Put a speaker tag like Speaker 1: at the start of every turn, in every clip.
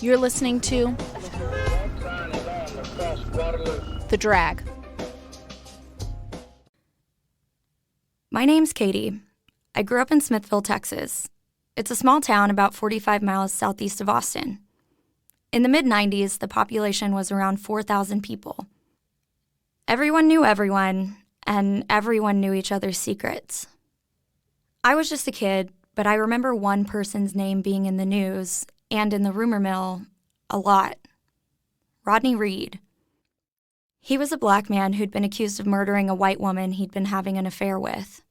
Speaker 1: You're listening to The Drag.
Speaker 2: My name's Katie. I grew up in Smithville, Texas. It's a small town about 45 miles southeast of Austin. In the mid-90s, the population was around 4,000 people. Everyone knew everyone, and everyone knew each other's secrets. I was just a kid, but I remember one person's name being in the news and in the rumor mill a lot. Rodney Reed. He was a black man who'd been accused of murdering a white woman he'd been having an affair with.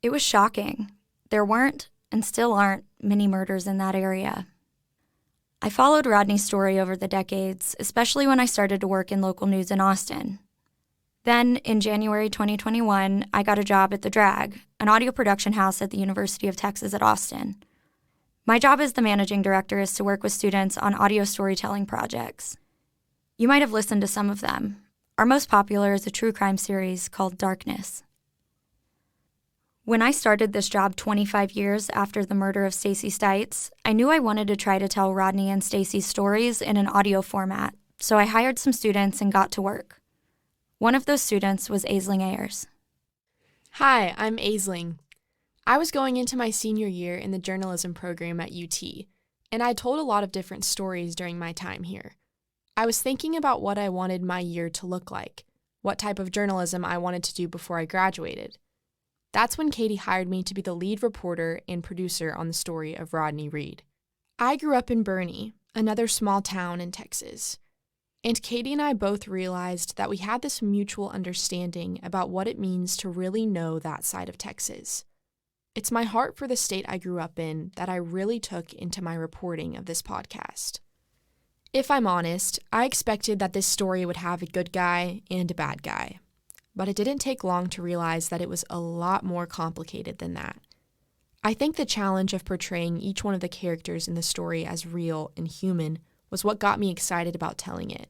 Speaker 2: It was shocking. There weren't, and still aren't, many murders in that area. I followed Rodney's story over the decades, especially when I started to work in local news in Austin. Then, in January 2021, I got a job at The Drag, an audio production house at the University of Texas at Austin. My job as the managing director is to work with students on audio storytelling projects. You might have listened to some of them. Our most popular is a true crime series called Darkness. When I started this job 25 years after the murder of Stacey Stites, I knew I wanted to try to tell Rodney and Stacey's stories in an audio format, so I hired some students and got to work. One of those students was Ayers.
Speaker 3: Hi, I'm Aisling. I was going into my senior year in the journalism program at UT, and I told a lot of different stories during my time here. I was thinking about what I wanted my year to look like, what type of journalism I wanted to do before I graduated. That's when Katie hired me to be the lead reporter and producer on the story of Rodney Reed. I grew up in Boerne, another small town in Texas, and Katie and I both realized that we had this mutual understanding about what it means to really know that side of Texas. It's my heart for the state I grew up in that I really took into my reporting of this podcast. If I'm honest, I expected that this story would have a good guy and a bad guy. But it didn't take long to realize that it was a lot more complicated than that. I think the challenge of portraying each one of the characters in the story as real and human was what got me excited about telling it.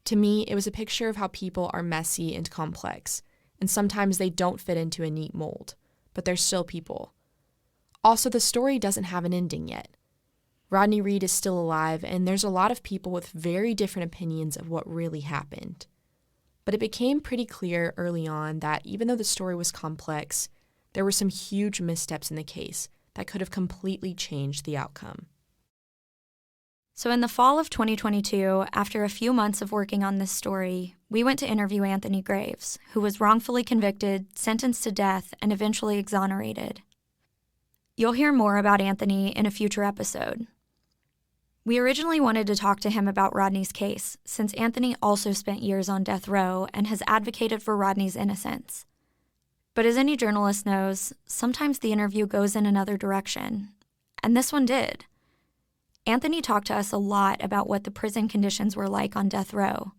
Speaker 3: To me, it was a picture of how people are messy and complex, and sometimes they don't fit into a neat mold, but they're still people. Also, the story doesn't have an ending yet. Rodney Reed is still alive, and there's a lot of people with very different opinions of what really happened. But it became pretty clear early on that even though the story was complex, there were some huge missteps in the case that could have completely changed the outcome.
Speaker 2: So in the fall of 2022, after a few months of working on this story, we went to interview Anthony Graves, who was wrongfully convicted, sentenced to death, and eventually exonerated. You'll hear more about Anthony in a future episode. We originally wanted to talk to him about Rodney's case, since Anthony also spent years on death row and has advocated for Rodney's innocence. But as any journalist knows, sometimes the interview goes in another direction, and this one did. Anthony talked to us a lot about what the prison conditions were like on death row.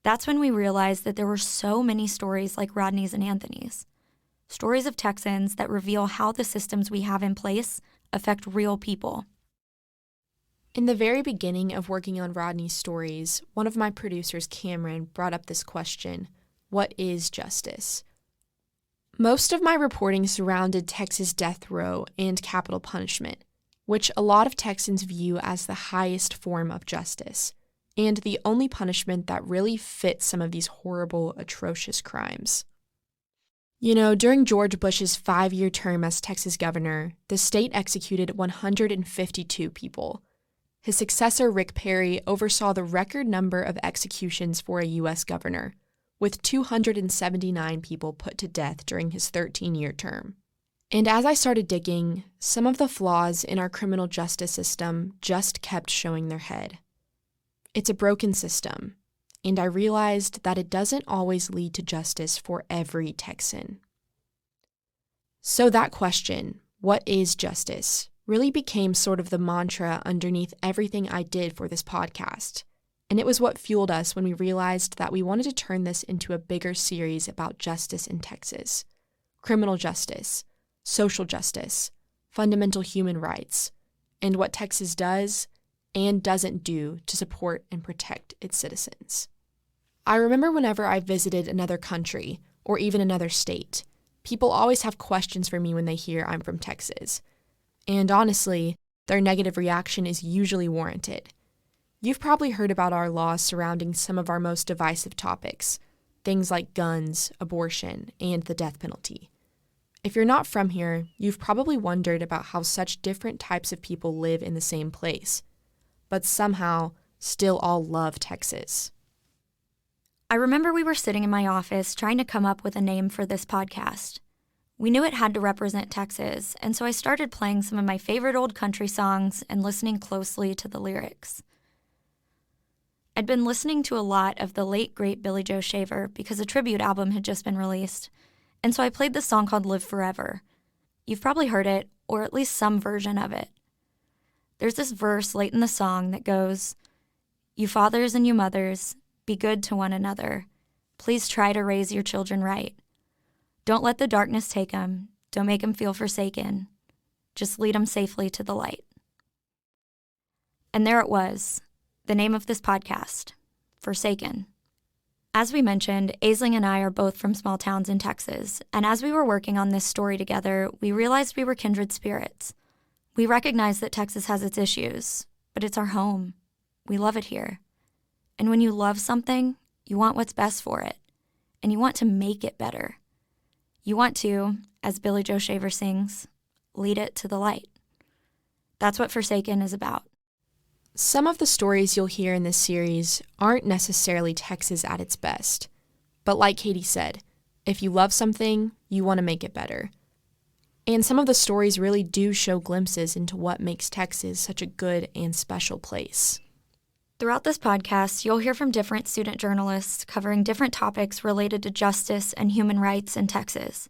Speaker 2: That's when we realized that there were so many stories like Rodney's and Anthony's. Stories of Texans that reveal how the systems we have in place affect real people.
Speaker 3: In the very beginning of working on Rodney's stories, one of my producers, Cameron, brought up this question: what is justice? Most of my reporting surrounded Texas death row and capital punishment, which a lot of Texans view as the highest form of justice, and the only punishment that really fits some of these horrible, atrocious crimes. You know, during George Bush's 5-year term as Texas governor, the state executed 152 people. His successor, Rick Perry, oversaw the record number of executions for a U.S. governor, with 279 people put to death during his 13-year term. And as I started digging, some of the flaws in our criminal justice system just kept showing their head. It's a broken system, and I realized that it doesn't always lead to justice for every Texan. So that question, what is justice, really became sort of the mantra underneath everything I did for this podcast. And it was what fueled us when we realized that we wanted to turn this into a bigger series about justice in Texas. Criminal justice, social justice, fundamental human rights, and what Texas does and doesn't do to support and protect its citizens. I remember whenever I visited another country, or even another state, people always have questions for me when they hear I'm from Texas. And honestly, their negative reaction is usually warranted. You've probably heard about our laws surrounding some of our most divisive topics, things like guns, abortion, and the death penalty. If you're not from here, you've probably wondered about how such different types of people live in the same place, but somehow still all love Texas.
Speaker 2: I remember we were sitting in my office trying to come up with a name for this podcast. We knew it had to represent Texas, and so I started playing some of my favorite old country songs and listening closely to the lyrics. I'd been listening to a lot of the late, great Billy Joe Shaver because a tribute album had just been released, and so I played this song called Live Forever. You've probably heard it, or at least some version of it. There's this verse late in the song that goes, "You fathers and you mothers, be good to one another. Please try to raise your children right. Don't let the darkness take 'em. Don't make 'em feel forsaken. Just lead 'em safely to the light." And there it was, the name of this podcast, Forsaken. As we mentioned, Aisling and I are both from small towns in Texas, and as we were working on this story together, we realized we were kindred spirits. We recognize that Texas has its issues, but it's our home. We love it here. And when you love something, you want what's best for it, and you want to make it better. You want to, as Billy Joe Shaver sings, lead it to the light. That's what Forsaken is about.
Speaker 3: Some of the stories you'll hear in this series aren't necessarily Texas at its best. But like Katie said, if you love something, you want to make it better. And some of the stories really do show glimpses into what makes Texas such a good and special place.
Speaker 2: Throughout this podcast, you'll hear from different student journalists covering different topics related to justice and human rights in Texas.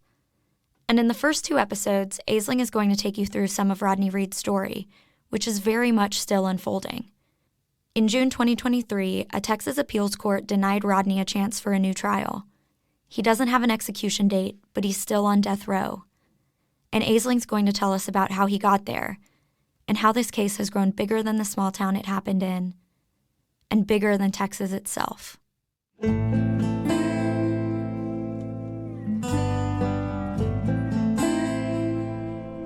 Speaker 2: And in the first 2 episodes, Aisling is going to take you through some of Rodney Reed's story, which is very much still unfolding. In June 2023, a Texas appeals court denied Rodney a chance for a new trial. He doesn't have an execution date, but he's still on death row. And Aisling's going to tell us about how he got there, and how this case has grown bigger than the small town it happened in, and bigger than Texas itself.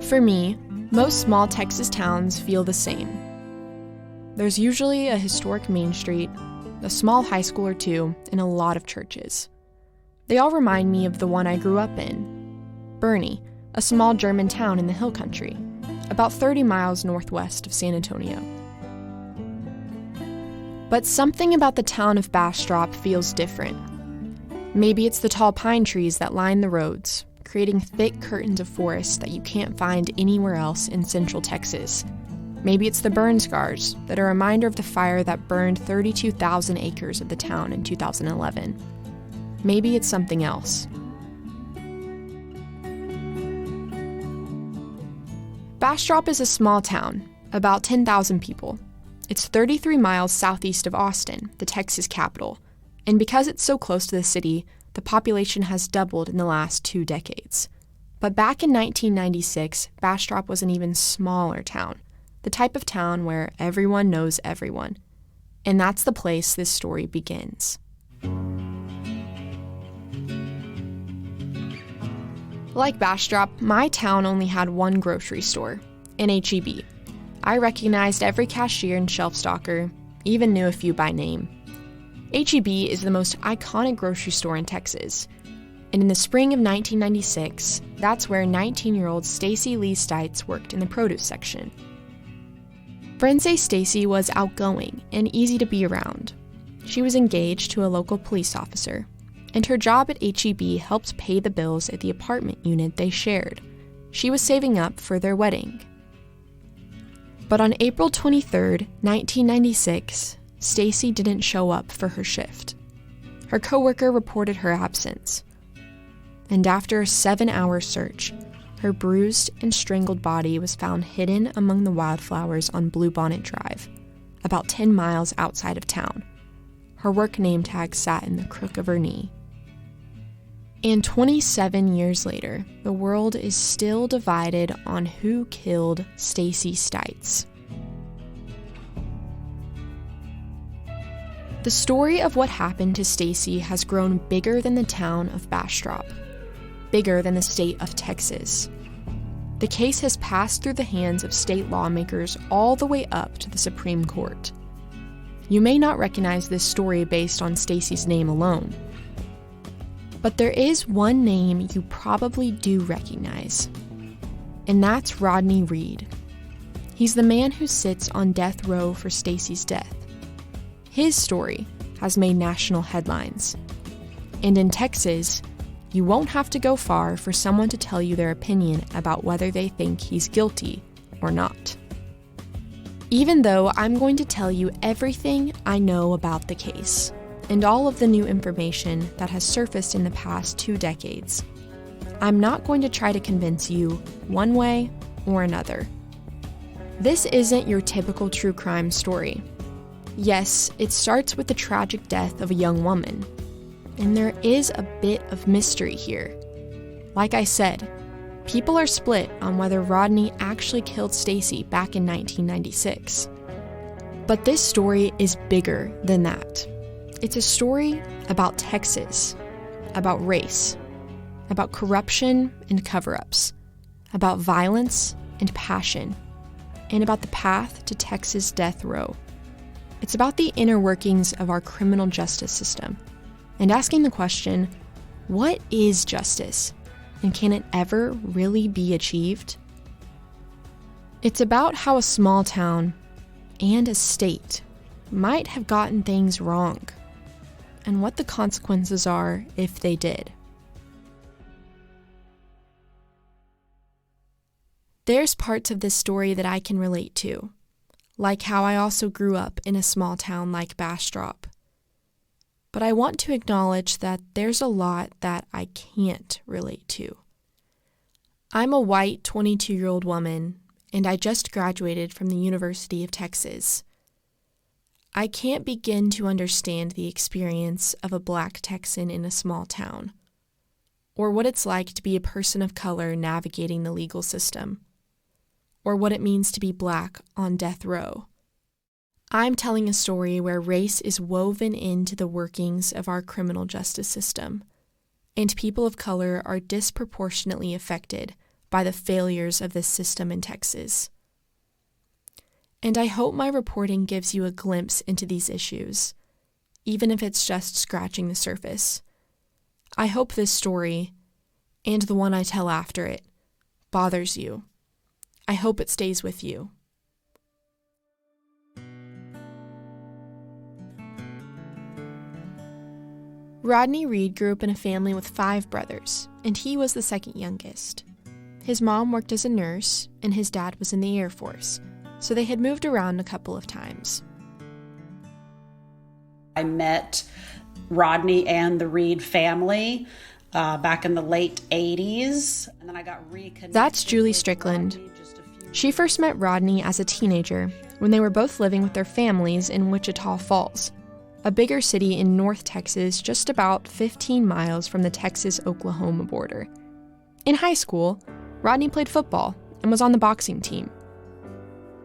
Speaker 3: For me, most small Texas towns feel the same. There's usually a historic main street, a small high school or two, and a lot of churches. They all remind me of the one I grew up in, Bernie, a small German town in the hill country, about 30 miles northwest of San Antonio. But something about the town of Bastrop feels different. Maybe it's the tall pine trees that line the roads, creating thick curtains of forest that you can't find anywhere else in central Texas. Maybe it's the burn scars that are a reminder of the fire that burned 32,000 acres of the town in 2011. Maybe it's something else. Bastrop is a small town, about 10,000 people. It's 33 miles southeast of Austin, the Texas capital, and because it's so close to the city, the population has doubled in the last 2 decades. But back in 1996, Bastrop was an even smaller town, the type of town where everyone knows everyone. And that's the place this story begins. Like Bastrop, my town only had one grocery store, an H-E-B. I recognized every cashier and shelf stocker, even knew a few by name. H-E-B is the most iconic grocery store in Texas, and in the spring of 1996, that's where 19-year-old Stacey Stites worked in the produce section. Friends say Stacey was outgoing and easy to be around. She was engaged to a local police officer, and her job at H-E-B helped pay the bills at the apartment unit they shared. She was saving up for their wedding. But on April 23, 1996, Stacey didn't show up for her shift. Her coworker reported her absence. And after a 7-hour search, her bruised and strangled body was found hidden among the wildflowers on Bluebonnet Drive, about 10 miles outside of town. Her work name tag sat in the crook of her knee. And 27 years later, the world is still divided on who killed Stacey Stites. The story of what happened to Stacey has grown bigger than the town of Bastrop, bigger than the state of Texas. the case has passed through the hands of state lawmakers all the way up to the Supreme Court. You may not recognize this story based on Stacey's name alone, but there is one name you probably do recognize, and that's Rodney Reed. He's the man who sits on death row for Stacey's death. His story has made national headlines. And in Texas, you won't have to go far for someone to tell you their opinion about whether they think he's guilty or not. Even though I'm going to tell you everything I know about the case, and all of the new information that has surfaced in the past 2 decades, I'm not going to try to convince you one way or another. This isn't your typical true crime story. Yes, it starts with the tragic death of a young woman, and there is a bit of mystery here. Like I said, people are split on whether Rodney actually killed Stacey back in 1996. But this story is bigger than that. It's a story about Texas, about race, about corruption and cover-ups, about violence and passion, and about the path to Texas death row. It's about the inner workings of our criminal justice system, and asking the question, what is justice, and can it ever really be achieved? It's about how a small town and a state might have gotten things wrong, and what the consequences are if they did. There's parts of this story that I can relate to, like how I also grew up in a small town like Bastrop. But I want to acknowledge that there's a lot that I can't relate to. I'm a white 22-year-old woman, and I just graduated from the University of Texas. I can't begin to understand the experience of a Black Texan in a small town, or what it's like to be a person of color navigating the legal system, or what it means to be Black on death row. I'm telling a story where race is woven into the workings of our criminal justice system, and people of color are disproportionately affected by the failures of this system in Texas. And I hope my reporting gives you a glimpse into these issues, even if it's just scratching the surface. I hope this story, and the one I tell after it, bothers you. I hope it stays with you. Rodney Reed grew up in a family with 5 brothers, and he was the second youngest. His mom worked as a nurse, and his dad was in the Air Force, so they had moved around a couple of times.
Speaker 4: I met Rodney and the Reed family back in the late 80s, and then I got reconnected.
Speaker 3: That's Julie Strickland. She first met Rodney as a teenager when they were both living with their families in Wichita Falls, a bigger city in North Texas just about 15 miles from the Texas-Oklahoma border. In high school, Rodney played football and was on the boxing team.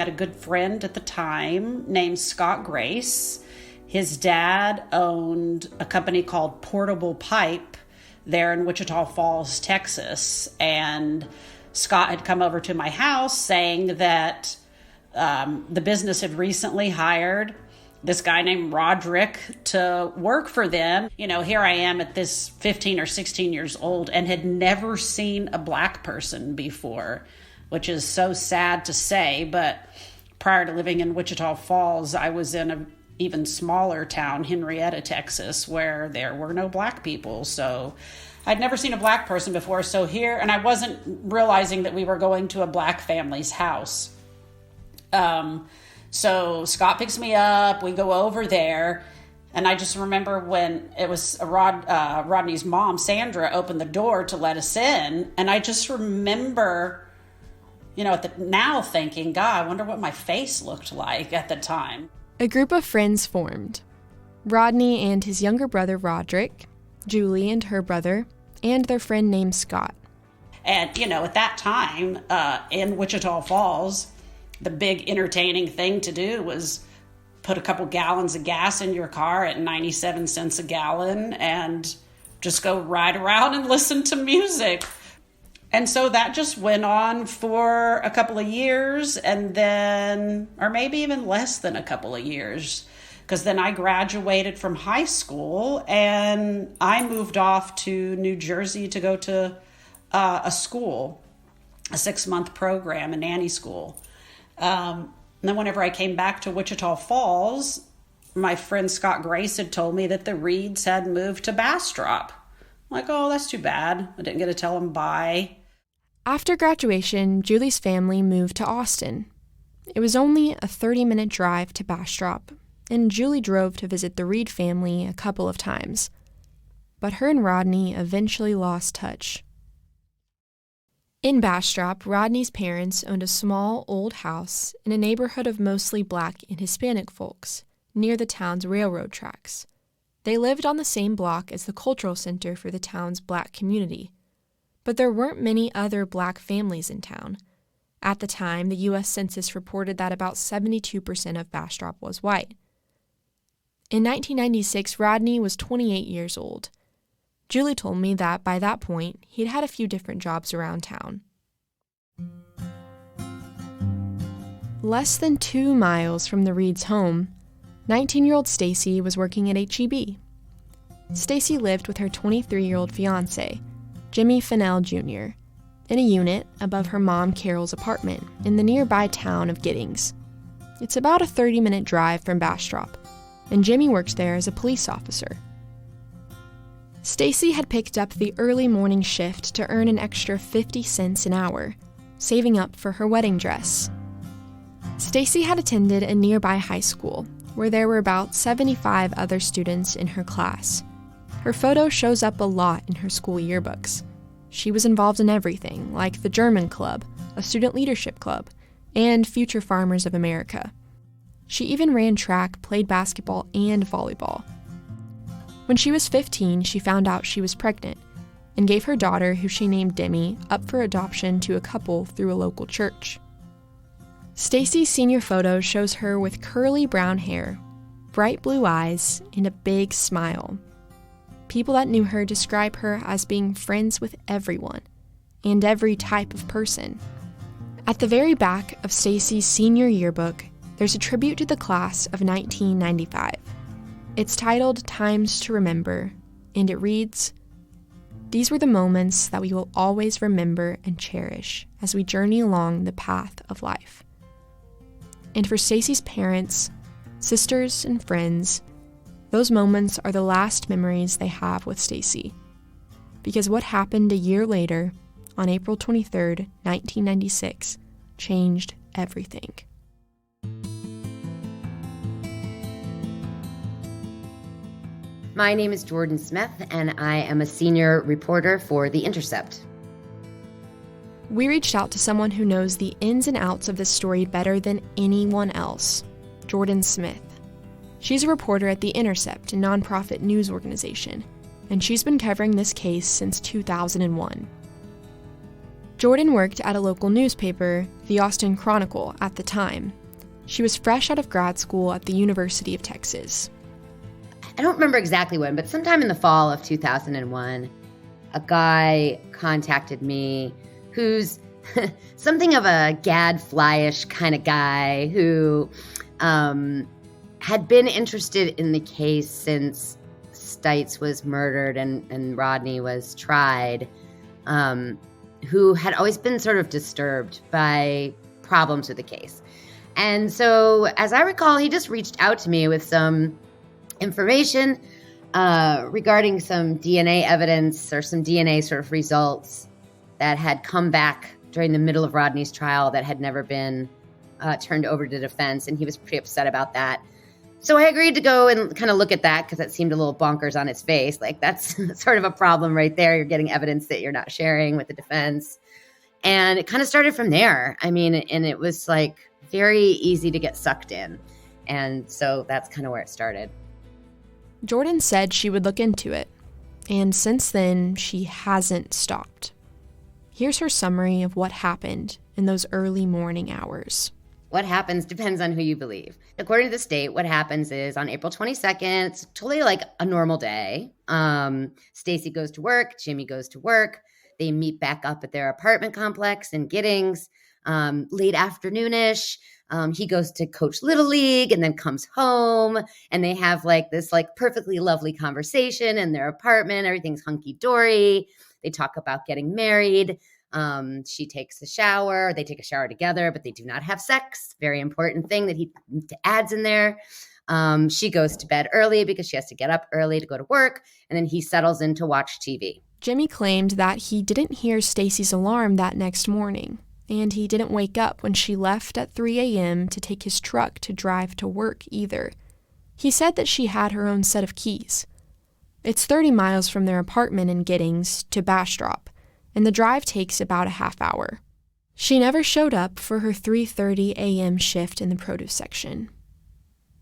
Speaker 4: I had a good friend at the time named Scott Grace. His dad owned a company called Portable Pipe there in Wichita Falls, Texas. And Scott had come over to my house saying that the business had recently hired this guy named Roderick to work for them. You know, here I am at this 15 or 16 years old and had never seen a Black person before, which is so sad to say. But prior to living in Wichita Falls, I was in an even smaller town, Henrietta, Texas, where there were no Black people. So I'd never seen a Black person before. So here, and I wasn't realizing that we were going to a Black family's house. So Scott picks me up, we go over there, and I just remember when it was Rodney's mom, Sandra, opened the door to let us in, and I just remember, now thinking, God, I wonder what my face looked like at the time.
Speaker 3: A group of friends formed. Rodney and his younger brother Roderick, Julie and her brother, and their friend named Scott.
Speaker 4: And, at that time, in Wichita Falls, the big entertaining thing to do was put a couple gallons of gas in your car at 97 cents a gallon and just go ride around and listen to music. And so that just went on for a couple of years, and then, or maybe even less than a couple of years, because then I graduated from high school and I moved off to New Jersey to go to a school, a 6-month program, a nanny school. And then whenever I came back to Wichita Falls, my friend Scott Grace had told me that the Reeds had moved to Bastrop. I'm like, oh, that's too bad. I didn't get to tell them bye.
Speaker 3: After graduation, Julie's family moved to Austin. It was only a 30-minute drive to Bastrop, and Julie drove to visit the Reed family a couple of times. But her and Rodney eventually lost touch. In Bastrop, Rodney's parents owned a small, old house in a neighborhood of mostly Black and Hispanic folks, near the town's railroad tracks. They lived on the same block as the cultural center for the town's Black community. But there weren't many other Black families in town. At the time, the U.S. Census reported that about 72% of Bastrop was white. In 1996, Rodney was 28 years old. Julie told me that by that point, he'd had a few different jobs around town. Less than 2 miles from the Reeds' home, 19-year-old Stacey was working at H-E-B. Stacey lived with her 23-year-old fiancé, Jimmy Fennell Jr., in a unit above her mom Carol's apartment in the nearby town of Giddings. It's about a 30-minute drive from Bastrop, and Jimmy works there as a police officer. Stacey had picked up the early morning shift to earn an extra 50 cents an hour, saving up for her wedding dress. Stacey had attended a nearby high school, where there were about 75 other students in her class. Her photo shows up a lot in her school yearbooks. She was involved in everything, like the German Club, a student leadership club, and Future Farmers of America. She even ran track, played basketball, and volleyball. When she was 15, she found out she was pregnant and gave her daughter, who she named Demi, up for adoption to a couple through a local church. Stacey's senior photo shows her with curly brown hair, bright blue eyes, and a big smile. People that knew her describe her as being friends with everyone and every type of person. At the very back of Stacey's senior yearbook, there's a tribute to the class of 1995. It's titled Times to Remember, and it reads, "These were the moments that we will always remember and cherish as we journey along the path of life." And for Stacey's parents, sisters, and friends, those moments are the last memories they have with Stacey. Because what happened a year later, on April 23rd, 1996, changed everything.
Speaker 5: My name is Jordan Smith, and I am a senior reporter for The Intercept.
Speaker 3: We reached out to someone who knows the ins and outs of this story better than anyone else, Jordan Smith. She's a reporter at The Intercept, a nonprofit news organization, and she's been covering this case since 2001. Jordan worked at a local newspaper, the Austin Chronicle, at the time. She was fresh out of grad school at the University of Texas.
Speaker 5: I don't remember exactly when, but sometime in the fall of 2001, a guy contacted me who's something of a gadflyish kind of guy who had been interested in the case since Stites was murdered and Rodney was tried, who had always been sort of disturbed by problems with the case. And so, as I recall, he just reached out to me with some information regarding some DNA evidence or some DNA sort of results that had come back during the middle of Rodney's trial that had never been turned over to defense, and he was pretty upset about that. So I agreed to go and kind of look at that because that seemed a little bonkers on its face. Like, that's sort of a problem right there. You're getting evidence that you're not sharing with the defense. And it kind of started from there. I mean, and it was like very easy to get sucked in. And so that's kind of where it started.
Speaker 3: Jordan said she would look into it, and since then, she hasn't stopped. Here's her summary of what happened in those early morning hours.
Speaker 5: What happens depends on who you believe. According to the state, what happens is on April 22nd, it's totally like a normal day. Stacey goes to work, Jimmy goes to work. They meet back up at their apartment complex in Giddings, late afternoonish. He goes to coach Little League and then comes home, and they have like this like perfectly lovely conversation in their apartment. Everything's hunky-dory. They talk about getting married. She takes a shower. They take a shower together, but they do not have sex. Very important thing that he adds in there. She goes to bed early because she has to get up early to go to work, and then he settles in to watch TV.
Speaker 3: Jimmy claimed that he didn't hear Stacey's alarm that next morning, and he didn't wake up when she left at 3 a.m. to take his truck to drive to work either. He said that she had her own set of keys. It's 30 miles from their apartment in Giddings to Bastrop, and the drive takes about a half hour. She never showed up for her 3:30 a.m. shift in the produce section.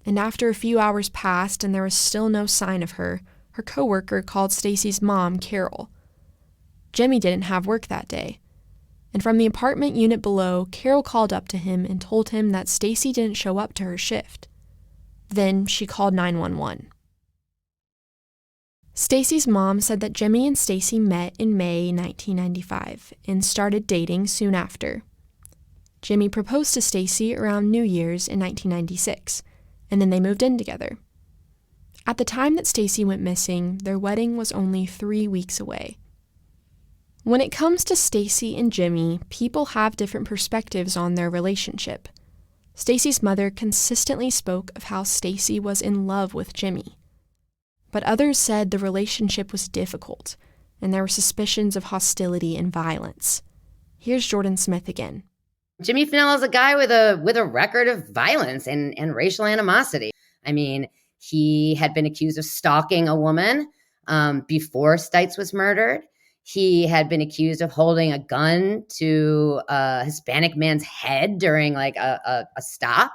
Speaker 3: And after a few hours passed and there was still no sign of her, her coworker called Stacey's mom, Carol. Jimmy didn't have work that day. And from the apartment unit below, Carol called up to him and told him that Stacey didn't show up to her shift. Then she called 911. Stacey's mom said that Jimmy and Stacey met in May 1995 and started dating soon after. Jimmy proposed to Stacey around New Year's in 1996, and then they moved in together. At the time that Stacey went missing, their wedding was only 3 weeks away. When it comes to Stacey and Jimmy, people have different perspectives on their relationship. Stacey's mother consistently spoke of how Stacey was in love with Jimmy. But others said the relationship was difficult, and there were suspicions of hostility and violence. Here's Jordan Smith again.
Speaker 5: Jimmy Fennell is a guy with a record of violence and racial animosity. I mean, he had been accused of stalking a woman before Stites was murdered. He had been accused of holding a gun to a Hispanic man's head during like a stop.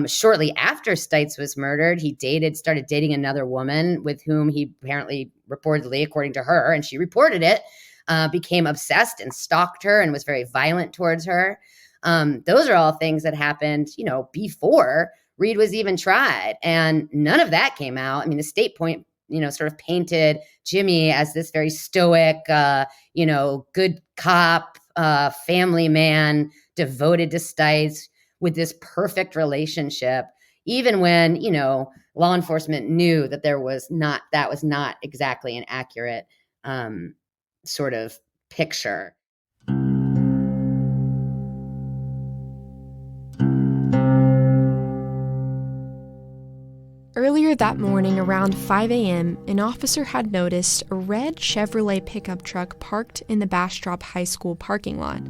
Speaker 5: Shortly after Stites was murdered, he started dating another woman with whom he apparently, reportedly, according to her, and she reported it, became obsessed and stalked her and was very violent towards her. Those are all things that happened, before Reed was even tried, and none of that came out. I mean, the state point, sort of painted Jimmy as this very stoic, good cop, family man, devoted to Stites, with this perfect relationship, even when, law enforcement knew that that was not exactly an accurate sort of picture.
Speaker 3: Earlier that morning, around 5 a.m., an officer had noticed a red Chevrolet pickup truck parked in the Bastrop High School parking lot.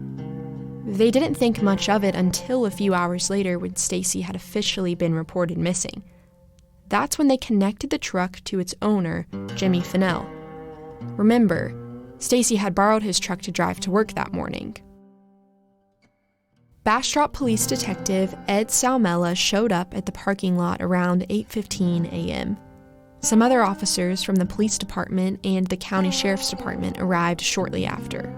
Speaker 3: They didn't think much of it until a few hours later when Stacey had officially been reported missing. That's when they connected the truck to its owner, Jimmy Fennell. Remember, Stacey had borrowed his truck to drive to work that morning. Bastrop Police Detective Ed Salmela showed up at the parking lot around 8:15 a.m. Some other officers from the police department and the county sheriff's department arrived shortly after.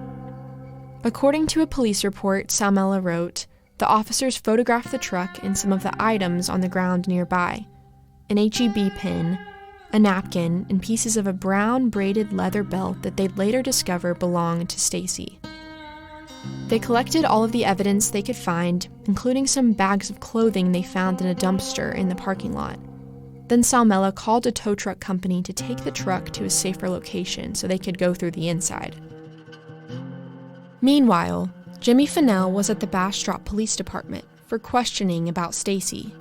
Speaker 3: According to a police report, Salmela wrote, the officers photographed the truck and some of the items on the ground nearby: an H-E-B pin, a napkin, and pieces of a brown braided leather belt that they'd later discover belonged to Stacey. They collected all of the evidence they could find, including some bags of clothing they found in a dumpster in the parking lot. Then Salmela called a tow truck company to take the truck to a safer location so they could go through the inside. Meanwhile, Jimmy Fennell was at the Bastrop Police Department for questioning about Stacey.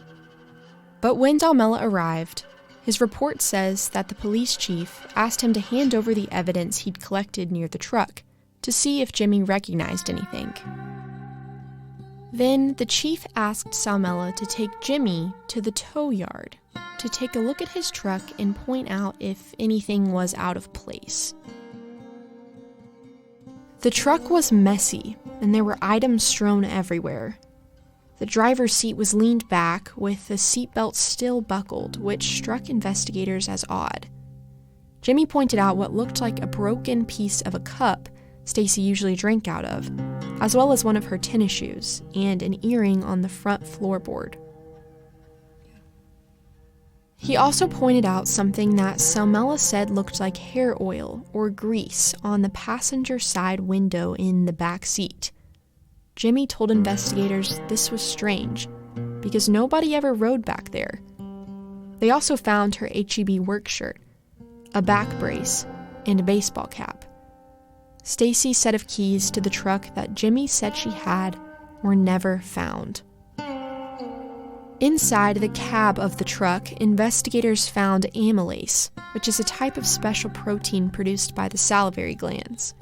Speaker 3: But when Salmela arrived, his report says that the police chief asked him to hand over the evidence he'd collected near the truck to see if Jimmy recognized anything. Then the chief asked Salmela to take Jimmy to the tow yard to take a look at his truck and point out if anything was out of place. The truck was messy, and there were items strewn everywhere. The driver's seat was leaned back, with the seatbelt still buckled, which struck investigators as odd. Jimmy pointed out what looked like a broken piece of a cup Stacey usually drank out of, as well as one of her tennis shoes and an earring on the front floorboard. He also pointed out something that Salmela said looked like hair oil or grease on the passenger side window in the back seat. Jimmy told investigators this was strange because nobody ever rode back there. They also found her H-E-B work shirt, a back brace, and a baseball cap. Stacey's set of keys to the truck that Jimmy said she had were never found. Inside the cab of the truck, investigators found amylase, which is a type of special protein produced by the salivary glands.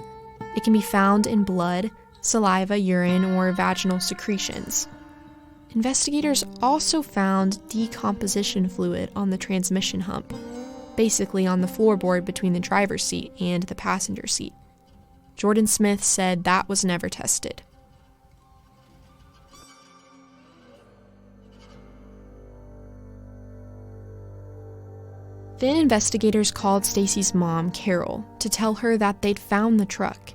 Speaker 3: It can be found in blood, saliva, urine, or vaginal secretions. Investigators also found decomposition fluid on the transmission hump, basically on the floorboard between the driver's seat and the passenger seat. Jordan Smith said that was never tested. Then investigators called Stacey's mom, Carol, to tell her that they'd found the truck.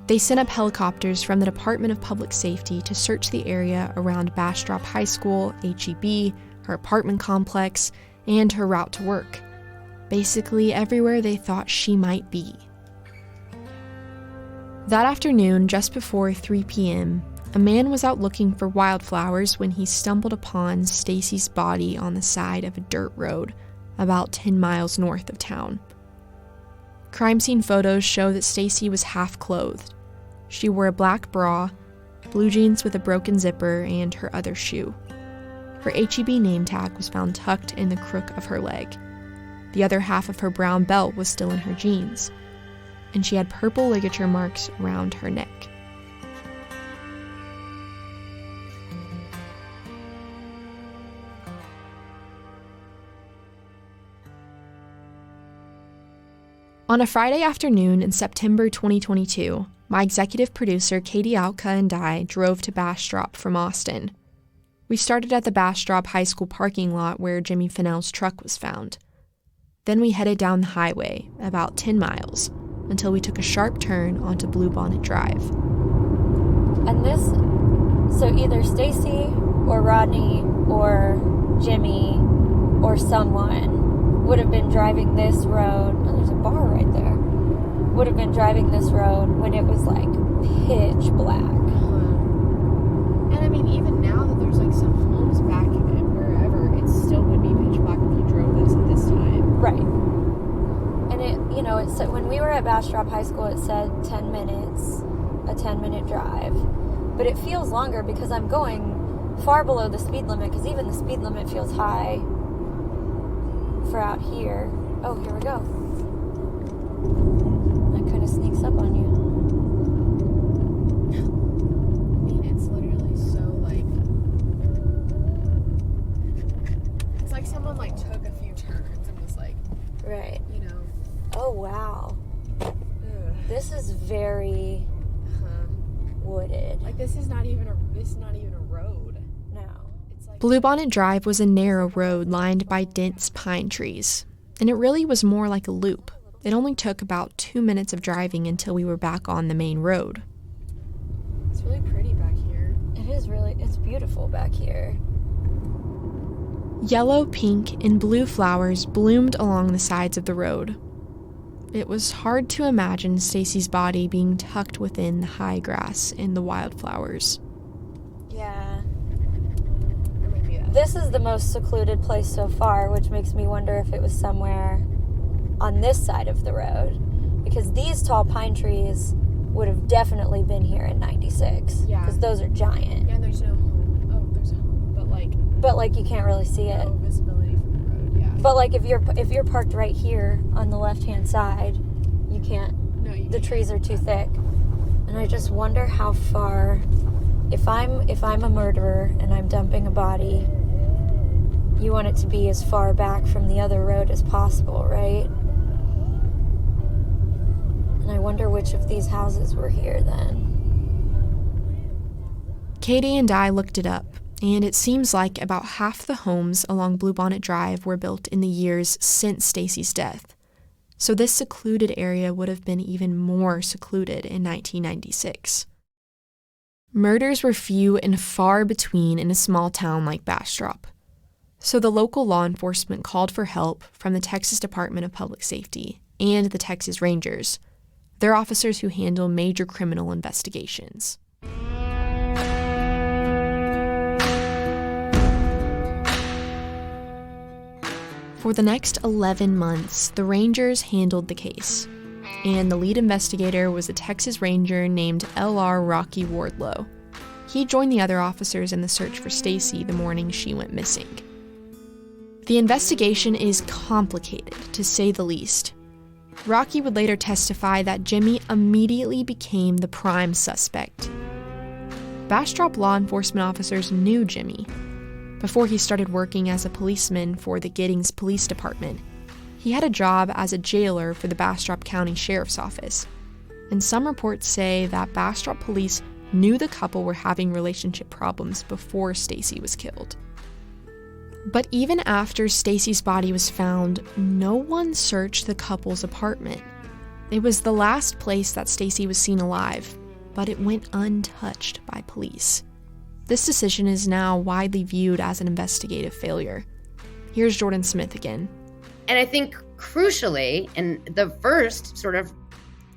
Speaker 3: They sent up helicopters from the Department of Public Safety to search the area around Bastrop High School, H-E-B, her apartment complex, and her route to work. Basically everywhere they thought she might be. That afternoon, just before 3 p.m., a man was out looking for wildflowers when he stumbled upon Stacey's body on the side of a dirt road about 10 miles north of town. Crime scene photos show that Stacey was half-clothed. She wore a black bra, blue jeans with a broken zipper, and her other shoe. Her H-E-B name tag was found tucked in the crook of her leg. The other half of her brown belt was still in her jeans, and she had purple ligature marks around her neck. On a Friday afternoon in September 2022, my executive producer Katie Alka and I drove to Bastrop from Austin. We started at the Bastrop High School parking lot where Jimmy Fennell's truck was found. Then we headed down the highway, about 10 miles, until we took a sharp turn onto Bluebonnet Drive.
Speaker 2: And this, so either Stacey or Rodney or Jimmy or someone would have been driving this road. Oh, there's a bar right there. Would have been driving this road when it was like pitch black.
Speaker 3: And I mean, even now that there's like some homes back in wherever, it still would be pitch black if you drove this at this time.
Speaker 2: Right. And it, you know, it said, when we were at Bastrop High School, it said 10 minutes, a 10-minute drive. But it feels longer because I'm going far below the speed limit, because even the speed limit feels high for out here. Oh, here we go. That kind of sneaks up on you.
Speaker 3: I mean, it's literally so like, it's like someone like took a few turns and was like,
Speaker 2: Right.
Speaker 3: you know.
Speaker 2: Oh, wow.
Speaker 3: Ugh.
Speaker 2: This is very wooded.
Speaker 3: Like this is not even a road.
Speaker 2: No.
Speaker 3: It's like Bluebonnet Drive was a narrow road lined by dense pine trees, and it really was more like a loop. It only took about 2 minutes of driving until we were back on the main road. It's really pretty back here.
Speaker 2: It is really, it's beautiful back here.
Speaker 3: Yellow, pink, and blue flowers bloomed along the sides of the road. It was hard to imagine Stacey's body being tucked within the high grass and the wildflowers.
Speaker 2: Yeah. This is the most secluded place so far, which makes me wonder if it was somewhere on this side of the road. Because these tall pine trees would have definitely been here in 96.
Speaker 3: Yeah.
Speaker 2: Because those are giant.
Speaker 3: Yeah, and there's no home. Oh, there's a home,
Speaker 2: But like you can't really see it.
Speaker 3: no visibility from the road, yeah.
Speaker 2: But like if you're parked right here on the left-hand side, you can't.
Speaker 3: No, you
Speaker 2: The
Speaker 3: can't.
Speaker 2: trees are too thick. And I just wonder how far, if I'm a murderer and I'm dumping a body, you want it to be as far back from the other road as possible, right? And I wonder which of these houses were here then.
Speaker 3: Katie and I looked it up, and it seems like about half the homes along Bluebonnet Drive were built in the years since Stacey's death. So this secluded area would have been even more secluded in 1996. Murders were few and far between in a small town like Bastrop. So the local law enforcement called for help from the Texas Department of Public Safety and the Texas Rangers. They're officers who handle major criminal investigations. For the next 11 months, the Rangers handled the case, and the lead investigator was a Texas Ranger named L.R. Rocky Wardlow. He joined the other officers in the search for Stacey the morning she went missing. The investigation is complicated, to say the least. Rocky would later testify that Jimmy immediately became the prime suspect. Bastrop law enforcement officers knew Jimmy. Before he started working as a policeman for the Giddings Police Department, he had a job as a jailer for the Bastrop County Sheriff's Office. And some reports say that Bastrop police knew the couple were having relationship problems before Stacey was killed. But even after Stacey's body was found, no one searched the couple's apartment. It was the last place that Stacey was seen alive, but it went untouched by police. This decision is now widely viewed as an investigative failure. Here's Jordan Smith again.
Speaker 5: And I think crucially, and the first sort of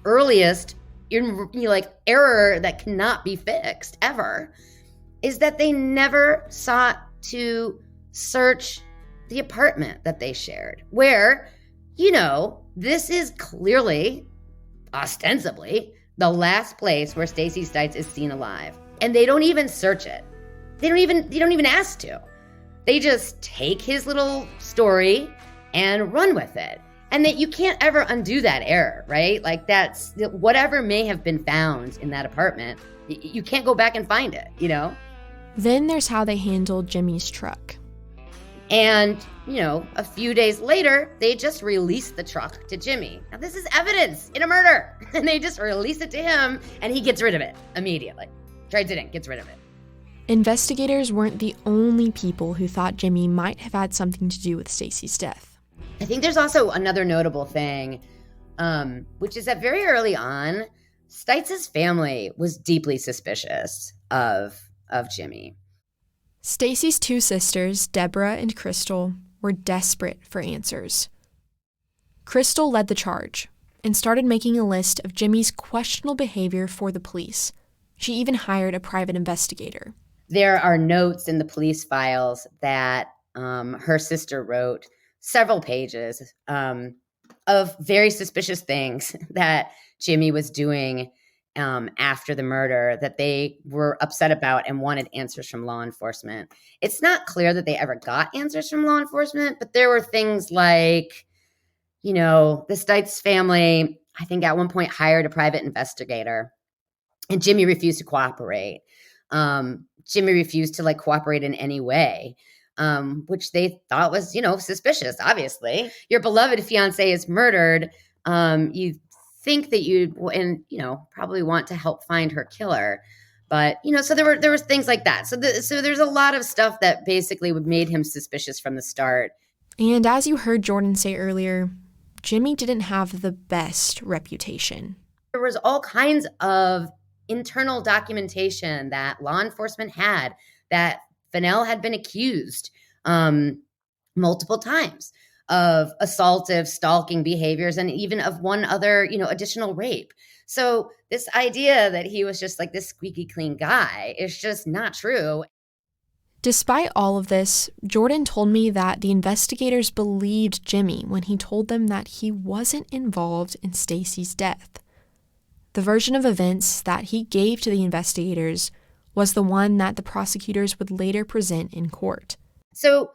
Speaker 5: earliest error that cannot be fixed ever, is that they never sought to search the apartment that they shared, where, this is clearly, ostensibly, the last place where Stacey Stites is seen alive. And they don't even search it. They don't even ask to. They just take his little story and run with it. And that you can't ever undo that error, right? Like that's whatever may have been found in that apartment, you can't go back and find it,
Speaker 3: Then there's how they handled Jimmy's truck.
Speaker 5: And, a few days later, they just released the truck to Jimmy. Now, this is evidence in a murder. And they just release it to him, and he gets rid of it immediately. Trades it in, gets rid of it.
Speaker 3: Investigators weren't the only people who thought Jimmy might have had something to do with Stacey's death.
Speaker 5: I think there's also another notable thing, which is that very early on, Stites' family was deeply suspicious of Jimmy.
Speaker 3: Stacey's two sisters, Deborah and Crystal, were desperate for answers. Crystal led the charge and started making a list of Jimmy's questionable behavior for the police. She even hired a private investigator.
Speaker 5: There are notes in the police files that her sister wrote, several pages of very suspicious things that Jimmy was doing after the murder that they were upset about and wanted answers from law enforcement. It's not clear that they ever got answers from law enforcement, but there were things like, the Stites family, I think at one point hired a private investigator, and Jimmy refused to cooperate. Jimmy refused to cooperate in any way, which they thought was, suspicious, obviously. Your beloved fiance is murdered. You think that you'd, probably want to help find her killer. But, so there was things like that. So there's a lot of stuff that basically made him suspicious from the start.
Speaker 3: And as you heard Jordan say earlier, Jimmy didn't have the best reputation.
Speaker 5: There was all kinds of internal documentation that law enforcement had that Fennell had been accused multiple times of assaultive, stalking behaviors, and even of one other, additional rape. So this idea that he was just this squeaky clean guy is just not true.
Speaker 3: Despite all of this, Jordan told me that the investigators believed Jimmy when he told them that he wasn't involved in Stacey's death. The version of events that he gave to the investigators was the one that the prosecutors would later present in court.
Speaker 5: So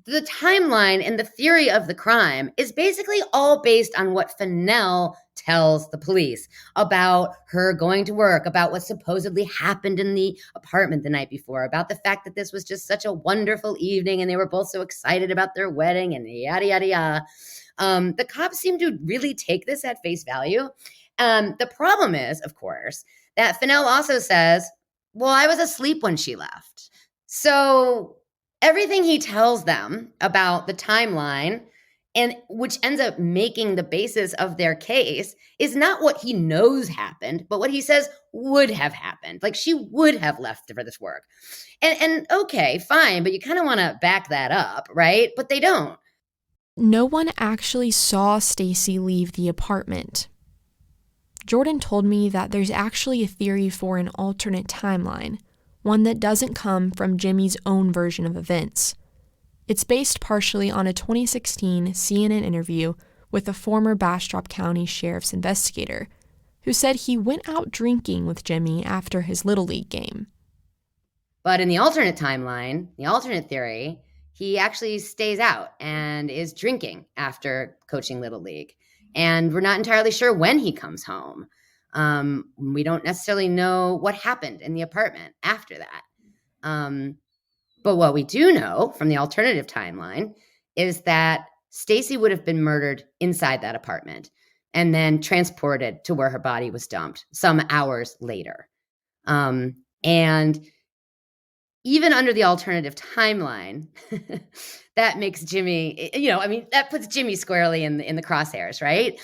Speaker 5: the timeline and the theory of the crime is basically all based on what Fennell tells the police about her going to work, about what supposedly happened in the apartment the night before, about the fact that this was just such a wonderful evening and they were both so excited about their wedding and yada, yada, yada. The cops seem to really take this at face value. The problem is, of course, that Fennell also says, well, I was asleep when she left. So everything he tells them about the timeline and which ends up making the basis of their case is not what he knows happened, but what he says would have happened. Like, she would have left for this work. And okay, fine, but you kind of want to back that up, right? But they don't.
Speaker 3: No one actually saw Stacey leave the apartment. Jordan told me that there's actually a theory for an alternate timeline, one that doesn't come from Jimmy's own version of events. It's based partially on a 2016 CNN interview with a former Bastrop County Sheriff's investigator who said he went out drinking with Jimmy after his Little League game.
Speaker 5: But in the alternate timeline, the alternate theory, he actually stays out and is drinking after coaching Little League. And we're not entirely sure when he comes home. We don't necessarily know what happened in the apartment after that. But what we do know from the alternative timeline is that Stacey would have been murdered inside that apartment and then transported to where her body was dumped some hours later. And even under the alternative timeline, that makes Jimmy, that puts Jimmy squarely in the crosshairs, right?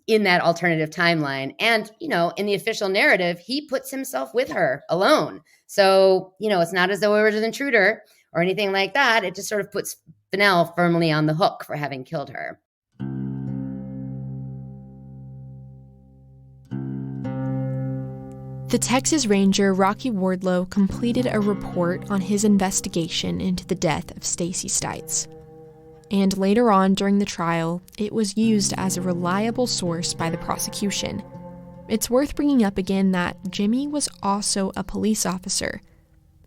Speaker 5: In that alternative timeline. And, in the official narrative, he puts himself with her alone. So, it's not as though it was an intruder or anything like that. It just sort of puts Fennell firmly on the hook for having killed her.
Speaker 3: The Texas Ranger Rocky Wardlow completed a report on his investigation into the death of Stacey Stites. And later on during the trial, it was used as a reliable source by the prosecution. It's worth bringing up again that Jimmy was also a police officer,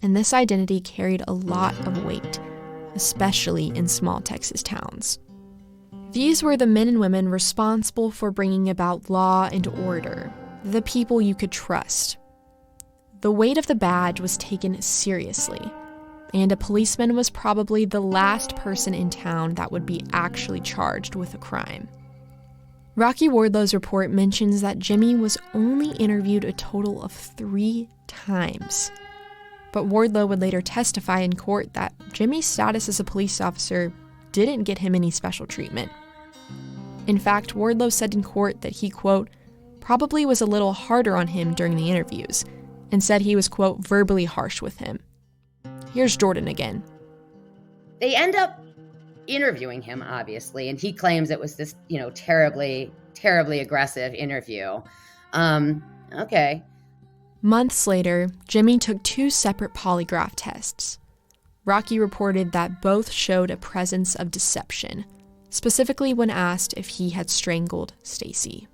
Speaker 3: and this identity carried a lot of weight, especially in small Texas towns. These were the men and women responsible for bringing about law and order, the people you could trust. The weight of the badge was taken seriously, and a policeman was probably the last person in town that would be actually charged with a crime. Rocky Wardlow's report mentions that Jimmy was only interviewed a total of 3 times. But Wardlow would later testify in court that Jimmy's status as a police officer didn't get him any special treatment. In fact, Wardlow said in court that he, quote, probably was a little harder on him during the interviews, and said he was, quote, verbally harsh with him. Here's Jordan again.
Speaker 5: They end up interviewing him, obviously, and he claims it was this, terribly, terribly aggressive interview. Okay.
Speaker 3: Months later, Jimmy took 2 separate polygraph tests. Rocky reported that both showed a presence of deception, specifically when asked if he had strangled Stacey.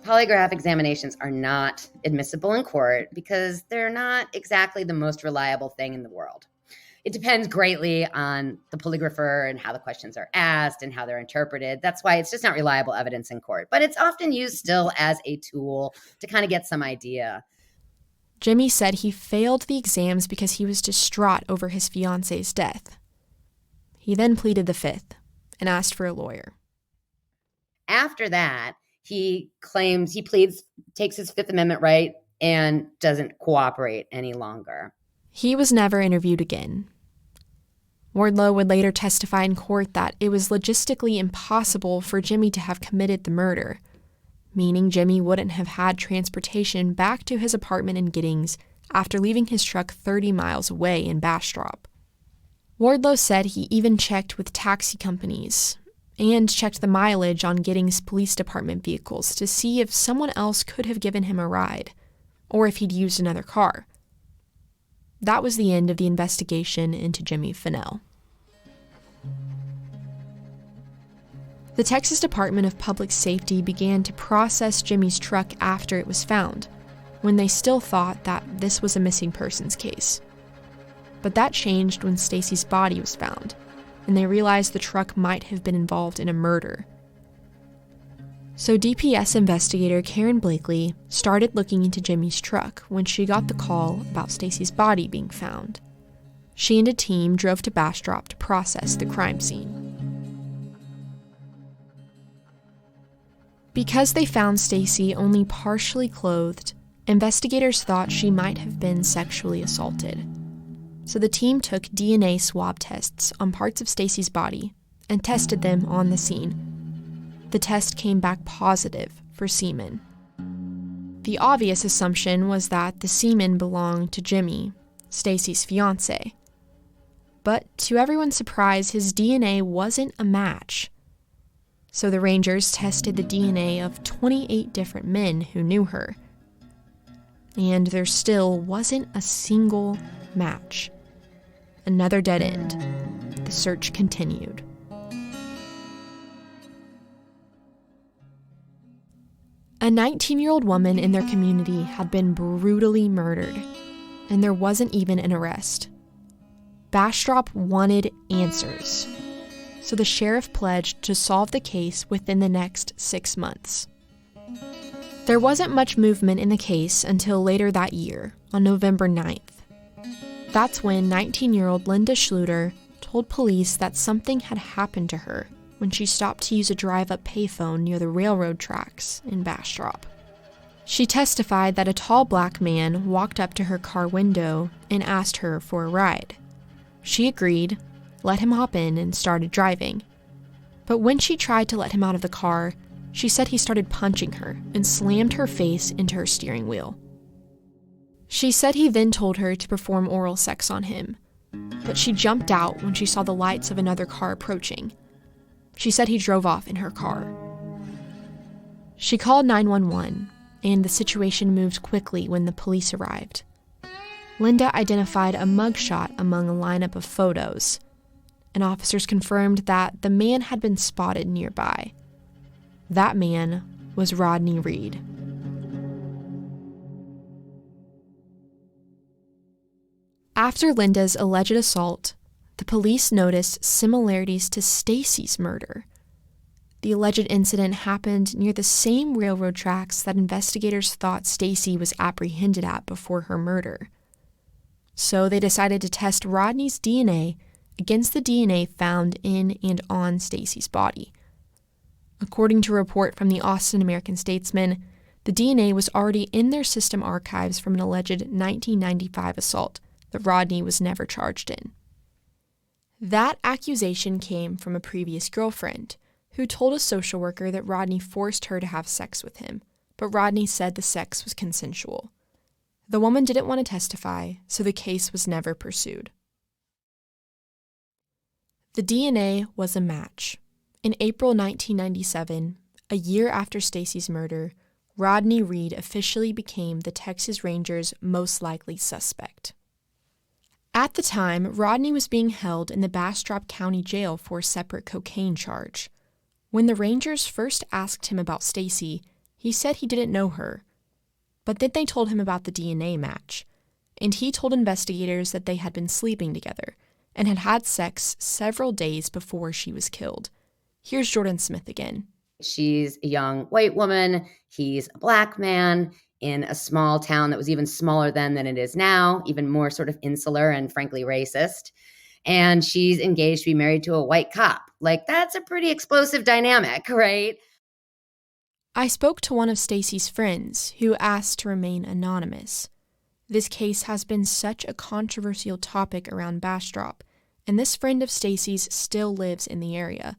Speaker 5: Polygraph examinations are not admissible in court because they're not exactly the most reliable thing in the world. It depends greatly on the polygrapher and how the questions are asked and how they're interpreted. That's why it's just not reliable evidence in court. But it's often used still as a tool to kind of get some idea.
Speaker 3: Jimmy said he failed the exams because he was distraught over his fiance's death. He then pleaded the 5th and asked for a lawyer.
Speaker 5: After that, he pleads, takes his 5th Amendment right, and doesn't cooperate any longer.
Speaker 3: He was never interviewed again. Wardlow would later testify in court that it was logistically impossible for Jimmy to have committed the murder, meaning Jimmy wouldn't have had transportation back to his apartment in Giddings after leaving his truck 30 miles away in Bastrop. Wardlow said he even checked with taxi companies and checked the mileage on Giddings Police Department vehicles to see if someone else could have given him a ride, or if he'd used another car. That was the end of the investigation into Jimmy Fennell. The Texas Department of Public Safety began to process Jimmy's truck after it was found, when they still thought that this was a missing persons case. But that changed when Stacey's body was found, and they realized the truck might have been involved in a murder. So DPS investigator Karen Blakely started looking into Jimmy's truck when she got the call about Stacey's body being found. She and a team drove to Bastrop to process the crime scene. Because they found Stacey only partially clothed, investigators thought she might have been sexually assaulted. So the team took DNA swab tests on parts of Stacey's body and tested them on the scene. The test came back positive for semen. The obvious assumption was that the semen belonged to Jimmy, Stacey's fiancé. But to everyone's surprise, his DNA wasn't a match. So the Rangers tested the DNA of 28 different men who knew her. And there still wasn't a single match. Another dead end. The search continued. A 19-year-old woman in their community had been brutally murdered, and there wasn't even an arrest. Bastrop wanted answers, so the sheriff pledged to solve the case within the next 6 months. There wasn't much movement in the case until later that year, on November 9th. That's when 19-year-old Linda Schluter told police that something had happened to her when she stopped to use a drive-up payphone near the railroad tracks in Bastrop. She testified that a tall black man walked up to her car window and asked her for a ride. She agreed, let him hop in, and started driving. But when she tried to let him out of the car, she said he started punching her and slammed her face into her steering wheel. She said he then told her to perform oral sex on him, but she jumped out when she saw the lights of another car approaching. She said he drove off in her car. She called 911, and the situation moved quickly when the police arrived. Linda identified a mugshot among a lineup of photos, and officers confirmed that the man had been spotted nearby. That man was Rodney Reed. After Linda's alleged assault, the police noticed similarities to Stacey's murder. The alleged incident happened near the same railroad tracks that investigators thought Stacey was apprehended at before her murder. So they decided to test Rodney's DNA against the DNA found in and on Stacey's body. According to a report from the Austin American-Statesman, the DNA was already in their system archives from an alleged 1995 assault that Rodney was never charged in. That accusation came from a previous girlfriend who told a social worker that Rodney forced her to have sex with him, but Rodney said the sex was consensual. The woman didn't want to testify, so the case was never pursued. The DNA was a match. In April 1997, a year after Stacey's murder, Rodney Reed officially became the Texas Rangers' most likely suspect. At the time, Rodney was being held in the Bastrop County Jail for a separate cocaine charge. When the Rangers first asked him about Stacey, he said he didn't know her. But then they told him about the DNA match, and he told investigators that they had been sleeping together and had had sex several days before she was killed. Here's Jordan Smith again.
Speaker 5: She's a young white woman. He's a black man in a small town that was even smaller then than it is now, even more sort of insular and frankly racist. And she's engaged to be married to a white cop. Like, that's a pretty explosive dynamic, right?
Speaker 3: I spoke to one of Stacey's friends who asked to remain anonymous. This case has been such a controversial topic around Bastrop, and this friend of Stacey's still lives in the area.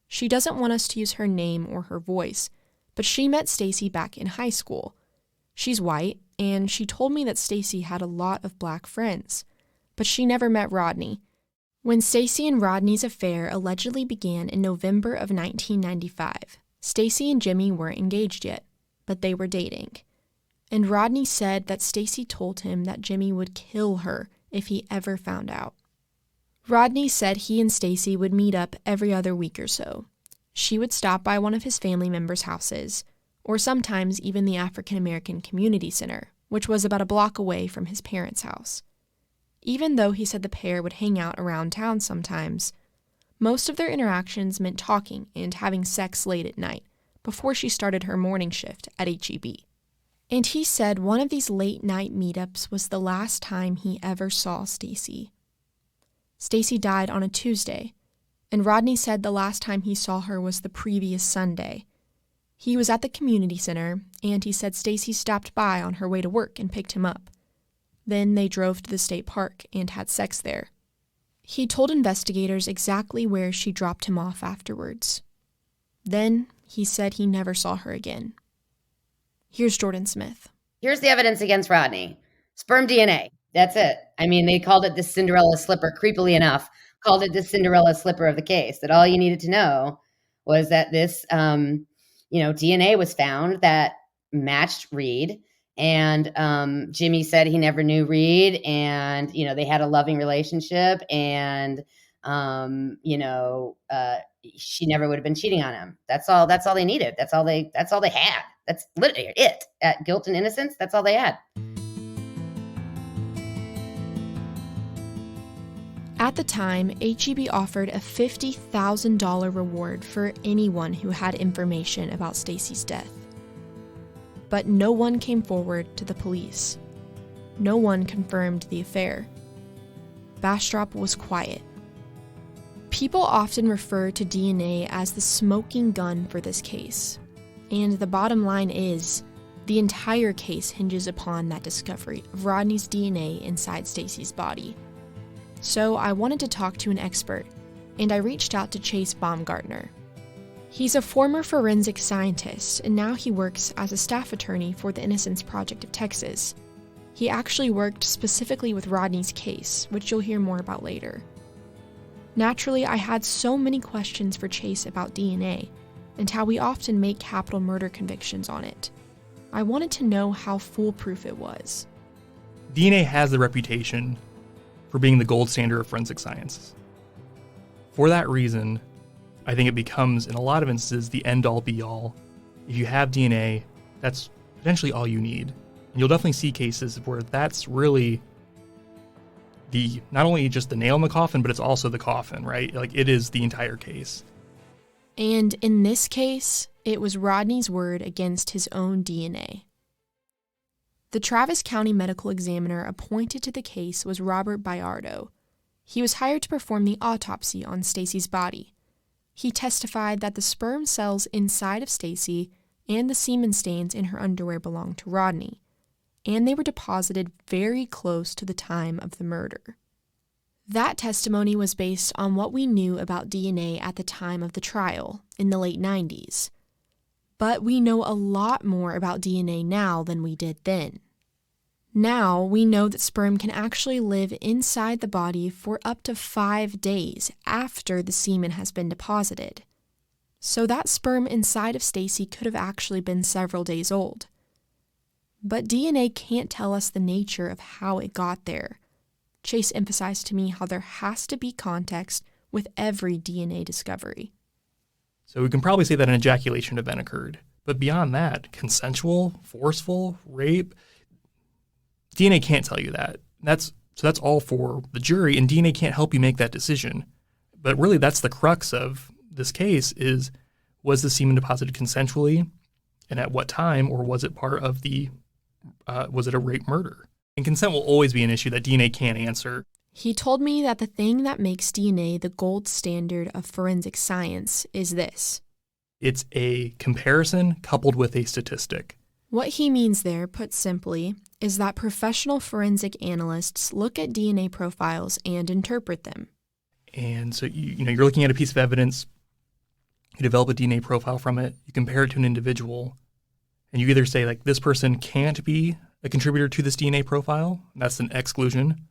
Speaker 3: She doesn't want us to use her name or her voice, but she met Stacey back in high school. She's white, and she told me that Stacey had a lot of black friends, but she never met Rodney. When Stacey and Rodney's affair allegedly began in November of 1995, Stacey and Jimmy weren't engaged yet, but they were dating. And Rodney said that Stacey told him that Jimmy would kill her if he ever found out. Rodney said he and Stacey would meet up every other week or so. She would stop by one of his family members' houses, or sometimes even the African American Community Center, which was about a block away from his parents' house. Even though he said the pair would hang out around town sometimes, most of their interactions meant talking and having sex late at night, before she started her morning shift at HEB. And he said one of these late-night meetups was the last time he ever saw Stacey. Stacey died on a Tuesday, and Rodney said the last time he saw her was the previous Sunday. He was at the community center, and he said Stacey stopped by on her way to work and picked him up. Then they drove to the state park and had sex there. He told investigators exactly where she dropped him off afterwards. Then he said he never saw her again. Here's Jordan Smith.
Speaker 5: Here's the evidence against Rodney. Sperm DNA. That's it. I mean, they called it the Cinderella slipper, creepily enough, called it the Cinderella slipper of the case, that all you needed to know was that this, DNA was found that matched Reed. And Jimmy said he never knew Reed, and, they had a loving relationship, and, she never would have been cheating on him. That's all they needed. That's all they had. That's literally it. At guilt and innocence, that's all they had.
Speaker 3: At the time, HEB offered a $50,000 reward for anyone who had information about Stacey's death. But no one came forward to the police. No one confirmed the affair. Bastrop was quiet. People often refer to DNA as the smoking gun for this case. And the bottom line is, the entire case hinges upon that discovery of Rodney's DNA inside Stacey's body. So I wanted to talk to an expert, and I reached out to Chase Baumgartner. He's a former forensic scientist, and now he works as a staff attorney for the Innocence Project of Texas. He actually worked specifically with Rodney's case, which you'll hear more about later. Naturally, I had so many questions for Chase about DNA, and how we often make capital murder convictions on it. I wanted to know how foolproof it was.
Speaker 6: DNA has the reputation for being the gold standard of forensic science. For that reason, I think it becomes, in a lot of instances, the end-all be-all. If you have DNA, that's potentially all you need. And you'll definitely see cases where that's really not only just the nail in the coffin, but it's also the coffin, right? Like, it is the entire case.
Speaker 3: And in this case, it was Rodney's word against his own DNA. The Travis County medical examiner appointed to the case was Robert Bayardo. He was hired to perform the autopsy on Stacey's body. He testified that the sperm cells inside of Stacey and the semen stains in her underwear belonged to Rodney, and they were deposited very close to the time of the murder. That testimony was based on what we knew about DNA at the time of the trial, in the late 90s. But we know a lot more about DNA now than we did then. Now we know that sperm can actually live inside the body for up to 5 days after the semen has been deposited. So that sperm inside of Stacey could have actually been several days old. But DNA can't tell us the nature of how it got there. Chase emphasized to me how there has to be context with every DNA discovery.
Speaker 6: So we can probably say that an ejaculation event occurred. But beyond that, consensual, forceful, rape, DNA can't tell you that. That's all for the jury, and DNA can't help you make that decision. But really, that's the crux of this case is, was the semen deposited consensually, and at what time, or was it part of was it a rape murder? And consent will always be an issue that DNA can't answer.
Speaker 3: He told me that the thing that makes DNA the gold standard of forensic science is this.
Speaker 6: It's a comparison coupled with a statistic.
Speaker 3: What he means there, put simply, is that professional forensic analysts look at DNA profiles and interpret them.
Speaker 6: And so you're looking at a piece of evidence, you develop a DNA profile from it, you compare it to an individual, and you either say, like, this person can't be a contributor to this DNA profile, that's an exclusion,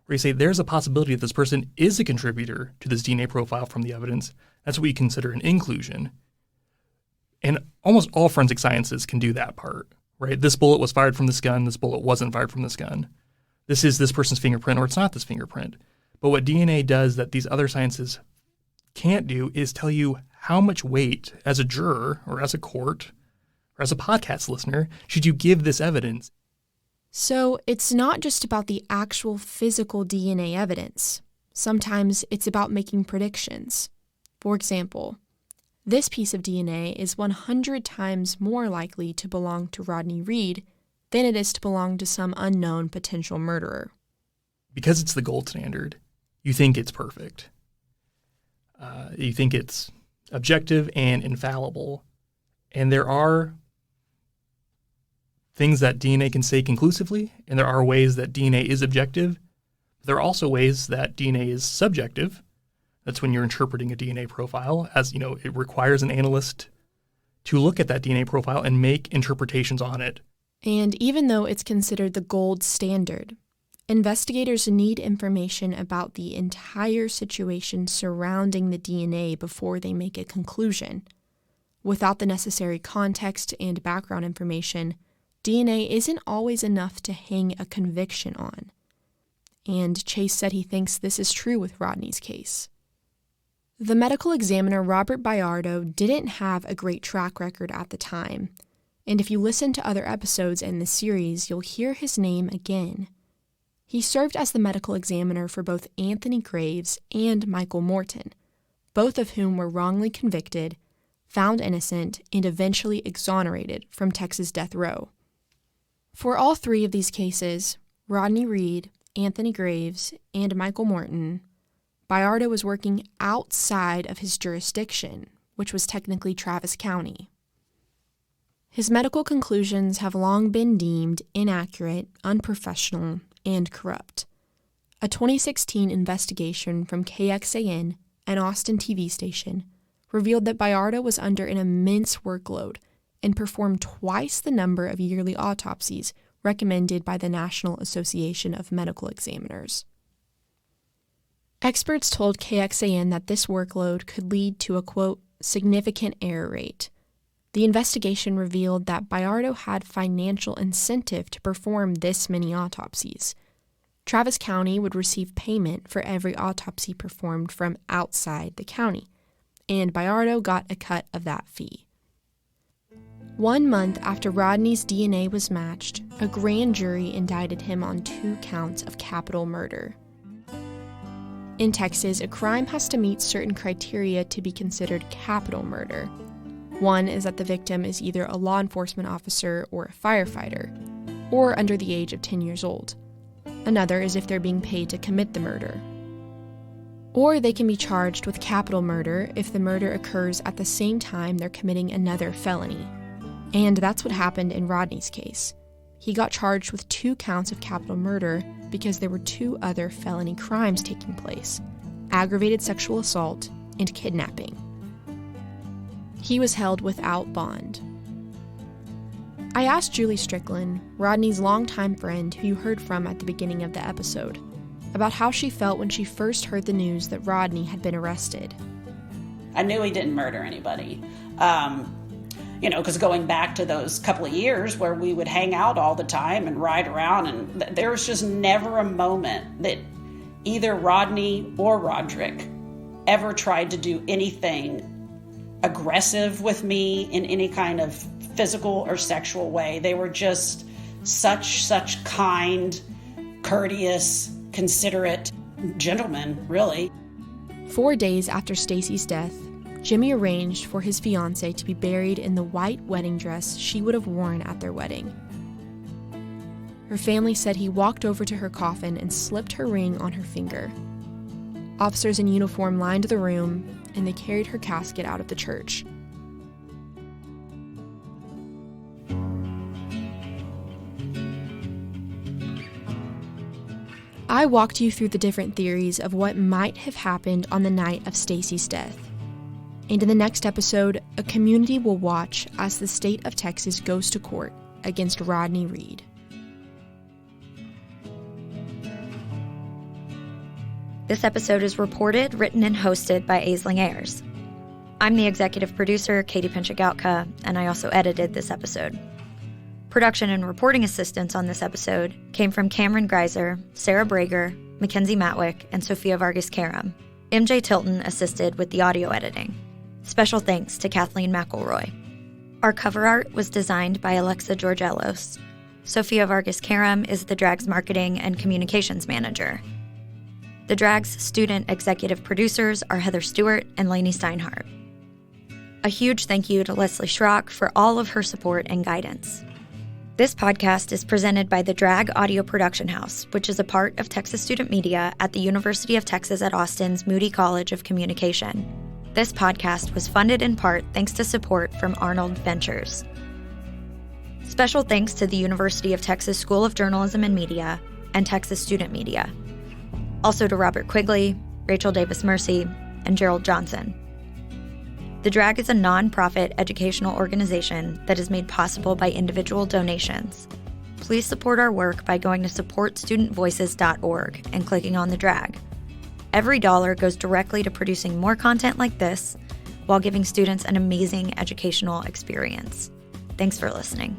Speaker 6: or you say there's a possibility that this person is a contributor to this DNA profile from the evidence, that's what we consider an inclusion. And almost all forensic sciences can do that part, right? This bullet was fired from this gun, this bullet wasn't fired from this gun. This is this person's fingerprint, or it's not this fingerprint. But what DNA does that these other sciences can't do is tell you how much weight, as a juror, or as a court, or as a podcast listener, should you give this evidence.
Speaker 3: So it's not just about the actual physical DNA evidence. Sometimes it's about making predictions. For example, this piece of DNA is 100 times more likely to belong to Rodney Reed than it is to belong to some unknown potential murderer.
Speaker 6: Because it's the gold standard, you think it's perfect. You think it's objective and infallible. And there are things that DNA can say conclusively, and there are ways that DNA is objective. But There are also ways that DNA is subjective. That's when you're interpreting a DNA profile. As you know, it requires an analyst to look at that DNA profile and make interpretations on it.
Speaker 3: And even though it's considered the gold standard, investigators need information about the entire situation surrounding the DNA before they make a conclusion. Without the necessary context and background information, DNA isn't always enough to hang a conviction on. And Chase said he thinks this is true with Rodney's case. The medical examiner Robert Bayardo didn't have a great track record at the time, and if you listen to other episodes in this series, you'll hear his name again. He served as the medical examiner for both Anthony Graves and Michael Morton, both of whom were wrongly convicted, found innocent, and eventually exonerated from Texas death row. For all three of these cases, Rodney Reed, Anthony Graves, and Michael Morton, Bayardo was working outside of his jurisdiction, which was technically Travis County. His medical conclusions have long been deemed inaccurate, unprofessional, and corrupt. A 2016 investigation from KXAN, an Austin TV station, revealed that Bayardo was under an immense workload and performed twice the number of yearly autopsies recommended by the National Association of Medical Examiners. Experts told KXAN that this workload could lead to a, quote, significant error rate. The investigation revealed that Bayardo had financial incentive to perform this many autopsies. Travis County would receive payment for every autopsy performed from outside the county, and Bayardo got a cut of that fee. 1 month after Rodney's DNA was matched, a grand jury indicted him on 2 counts of capital murder. In Texas, a crime has to meet certain criteria to be considered capital murder. One is that the victim is either a law enforcement officer or a firefighter, or under the age of 10 years old. Another is if they're being paid to commit the murder. Or they can be charged with capital murder if the murder occurs at the same time they're committing another felony. And that's what happened in Rodney's case. He got charged with 2 counts of capital murder because there were 2 other felony crimes taking place: aggravated sexual assault and kidnapping. He was held without bond. I asked Julie Strickland, Rodney's longtime friend who you heard from at the beginning of the episode, about how she felt when she first heard the news that Rodney had been arrested.
Speaker 4: I knew he didn't murder anybody. Because going back to those couple of years where we would hang out all the time and ride around, and there was just never a moment that either Rodney or Roderick ever tried to do anything aggressive with me in any kind of physical or sexual way. They were just such kind, courteous, considerate gentlemen, really.
Speaker 3: 4 days after Stacey's death, Jimmy arranged for his fiancée to be buried in the white wedding dress she would have worn at their wedding. Her family said he walked over to her coffin and slipped her ring on her finger. Officers in uniform lined the room, and they carried her casket out of the church. I walked you through the different theories of what might have happened on the night of Stacey's death. And in the next episode, a community will watch as the state of Texas goes to court against Rodney Reed.
Speaker 2: This episode is reported, written, and hosted by Ayers. I'm the executive producer, Katie Pinchagautka, and I also edited this episode. Production and reporting assistance on this episode came from Cameron Greiser, Sarah Brager, Mackenzie Matwick, and Sophia Vargas-Karam. MJ Tilton assisted with the audio editing. Special thanks to Kathleen McElroy. Our cover art was designed by Alexa Georgelos. Sophia Vargas-Karam is the Drag's marketing and communications manager. The Drag's student executive producers are Heather Stewart and Lainey Steinhardt. A huge thank you to Leslie Schrock for all of her support and guidance. This podcast is presented by the Drag Audio Production House, which is a part of Texas Student Media at the University of Texas at Austin's Moody College of Communication. This podcast was funded in part thanks to support from Arnold Ventures. Special thanks to the University of Texas School of Journalism and Media and Texas Student Media. Also to Robert Quigley, Rachel Davis Mercy, and Gerald Johnson. The Drag is a nonprofit educational organization that is made possible by individual donations. Please support our work by going to supportstudentvoices.org and clicking on The Drag. Every dollar goes directly to producing more content like this while giving students an amazing educational experience. Thanks for listening.